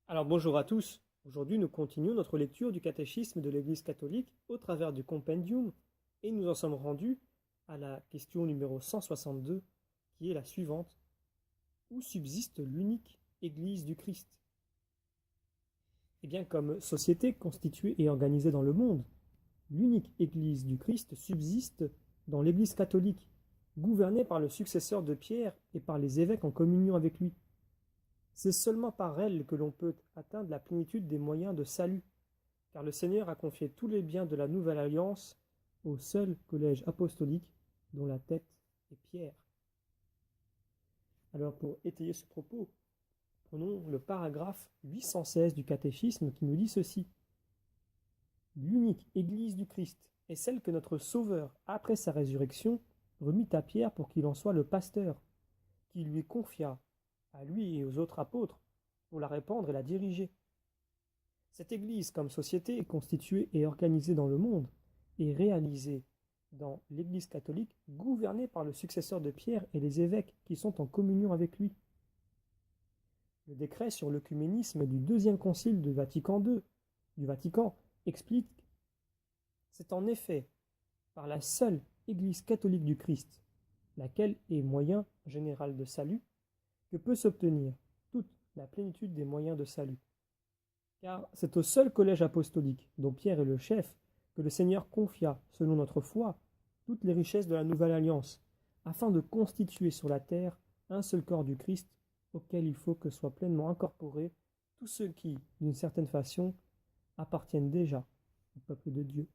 Alors bonjour à tous. Aujourd'hui nous continuons notre lecture du catéchisme de l'Église catholique au travers du compendium et nous en sommes rendus à la question numéro 162 qui est la suivante. Où subsiste l'unique Église du Christ? Eh bien comme société constituée et organisée dans le monde, l'unique Église du Christ subsiste dans l'Église catholique, gouvernée par le successeur de Pierre et par les évêques en communion avec lui. C'est seulement par elle que l'on peut atteindre la plénitude des moyens de salut, car le Seigneur a confié tous les biens de la nouvelle alliance au seul collège apostolique dont la tête est Pierre. Alors pour étayer ce propos, prenons le paragraphe 816 du catéchisme qui nous dit ceci. L'unique Église du Christ est celle que notre Sauveur, après sa résurrection, remit à Pierre pour qu'il en soit le pasteur, qui lui confia, à lui et aux autres apôtres, pour la répandre et la diriger. Cette Église, comme société, est constituée et organisée dans le monde, et réalisée dans l'Église catholique, gouvernée par le successeur de Pierre et les évêques qui sont en communion avec lui. Le décret sur l'œcuménisme du deuxième concile du Vatican explique: c'est en effet par la seule Église catholique du Christ, laquelle est moyen général de salut, que peut s'obtenir toute la plénitude des moyens de salut. Car c'est au seul collège apostolique, dont Pierre est le chef, que le Seigneur confia, selon notre foi, toutes les richesses de la nouvelle alliance, afin de constituer sur la terre un seul corps du Christ, auquel il faut que soient pleinement incorporés tous ceux qui, d'une certaine façon, appartiennent déjà au peuple de Dieu.